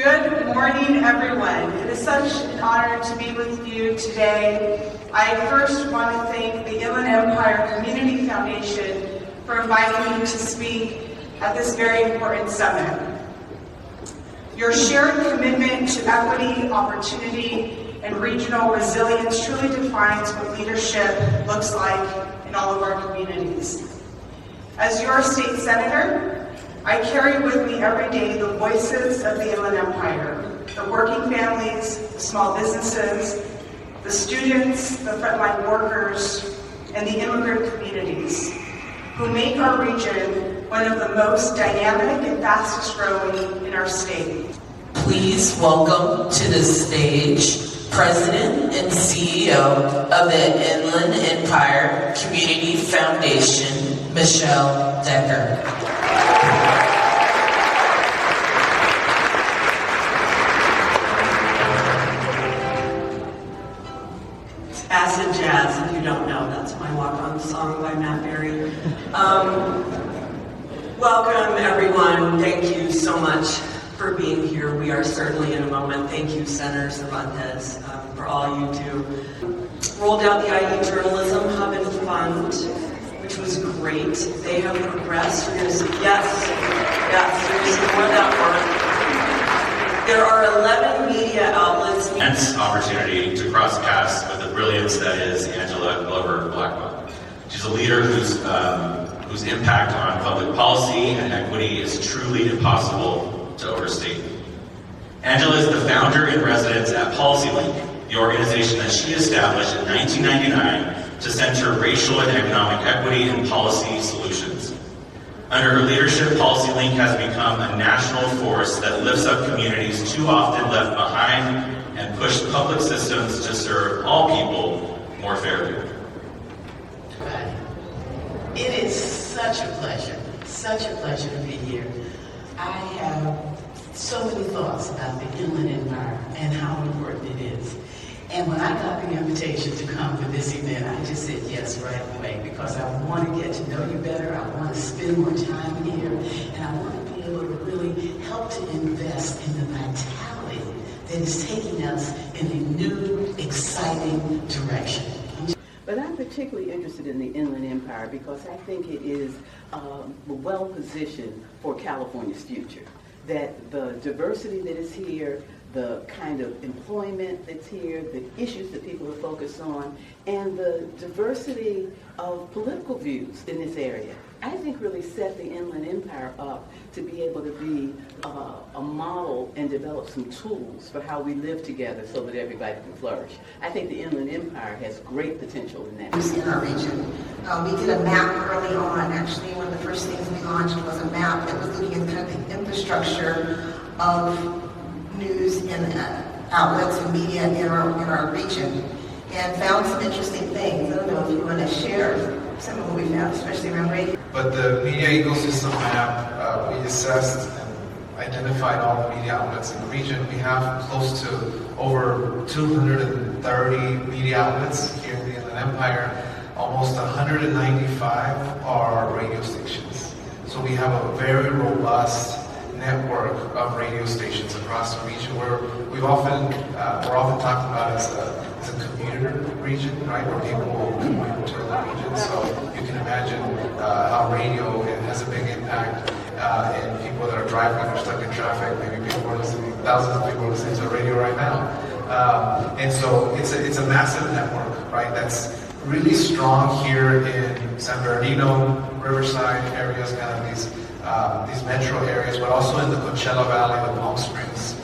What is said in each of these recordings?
Good morning, everyone. It is such an honor to be with you today. I first want to thank the Inland Empire Community Foundation for inviting me to speak at this very important summit. Your shared commitment to equity, opportunity, and regional resilience truly defines what leadership looks like in all of our communities. As your state senator, I carry with me every day the voices of the Inland Empire, the working families, the small businesses, the students, the frontline workers, and the immigrant communities who make our region one of the most dynamic and fastest growing in our state. Please welcome to the stage President and CEO of the Inland Empire Community Foundation, Michelle Decker. Acid Jazz, if you don't know, that's my walk-on song by Matt Berry. Welcome, everyone. Thank you so much for being here. We are certainly in a moment. Thank you, Senator Cervantes, for all you do. Rolled out the IE Journalism Hub and Fund, which was great. They have progressed. You're going to see, yes, you're going to see more of that work. There are 11 media outlets. Immense opportunity to cross paths with the brilliance that is Angela Glover Blackwell. She's a leader whose impact on public policy and equity is truly impossible to overstate. Angela is the founder in residence at PolicyLink, the organization that she established in 1999 to center racial and economic equity in policy solutions. Under her leadership, PolicyLink has become a national force that lifts up communities too often left behind and push public systems to serve all people more fairly. It is such a pleasure to be here. I have so many thoughts about the Inland Empire and how important it is. And when I got the invitation to come to this event, I just said yes right away because I want to get to know you better, I want to spend more time here, and I want to be able to really help to invest in the vitality that is taking us in a new, exciting direction. But I'm particularly interested in the Inland Empire because I think it is well positioned for California's future. That the diversity that is here, the kind of employment that's here, the issues that people are focused on, and the diversity of political views in this area, I think really set the Inland Empire up to be able to be a model and develop some tools for how we live together so that everybody can flourish. I think the Inland Empire has great potential in that. In our region. We did a map early on. Actually, one of the first things we launched was a map that was looking at kind of the infrastructure of news and outlets and media in our region, and found some interesting things. I don't know if you want to share some of what we found, especially around radio. But the media ecosystem map, we assessed and identified all the media outlets in the region. We have close to over 230 media outlets here in the Inland Empire. Almost 195 are radio stations. So we have a very robust network of radio stations across the region where we're often talked about as a commuter region, right, where people will commute to the region. So you can imagine how radio has a big impact in people that are driving or stuck in traffic. Maybe people are listening, thousands of people are listening to the radio right now. And so it's a massive network, right, that's really strong here in San Bernardino, Riverside areas, kind of these metro areas, but also in the Coachella Valley, the Palm Springs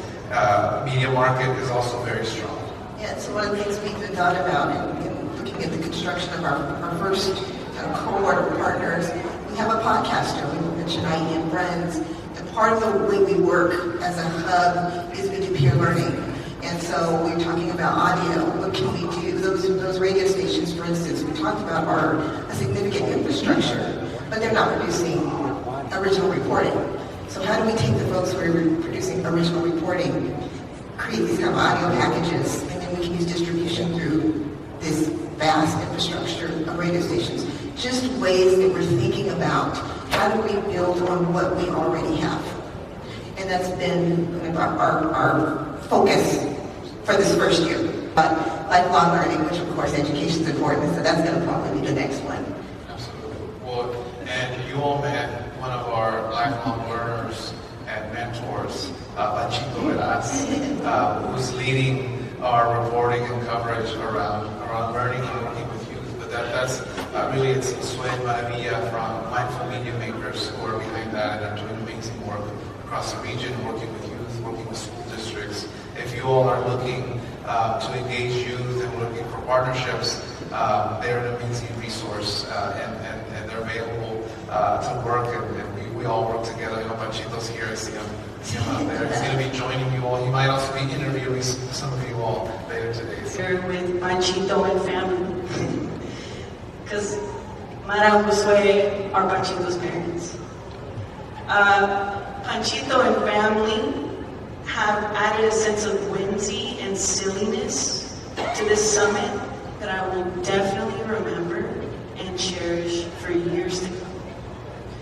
media market is also very strong. Yeah, so one of the things we've thought about in looking at the construction of our first cohort of partners, we have a podcaster. We mentioned IE and Friends. And part of the way we work as a hub is we do peer learning. And so we're talking about audio. What can we do? Those radio stations, for instance, we talked about are a significant infrastructure, but they're not producing original reporting. So how do we take the folks who are producing original reporting, create these kind of audio packages, and then we can use distribution through this vast infrastructure of radio stations? Just ways that we're thinking about how do we build on what we already have. And that's been kind of our focus for this first year. But lifelong learning, which of course education is important, so that's going to probably be the next one. Absolutely. Well, and you all met one of our lifelong learners and mentors, Panchito Veraz, who's leading our reporting and coverage around learning and working with youth. But that's really, it's Sue Maravilla from Mindful Media Makers who are behind that and are doing amazing work across the region, working with youth, working with school districts. If you all are looking to engage youth and looking for partnerships, they're an amazing resource and they're available to work, and we all work together. I know Panchito's here. I see him out there. He's going to be joining you all. He might also be interviewing some of you all later today. So. Here with Panchito and family. Because Mara and Josue are Panchito's parents. Panchito and family have added a sense of whimsy and silliness to this summit that I will definitely remember.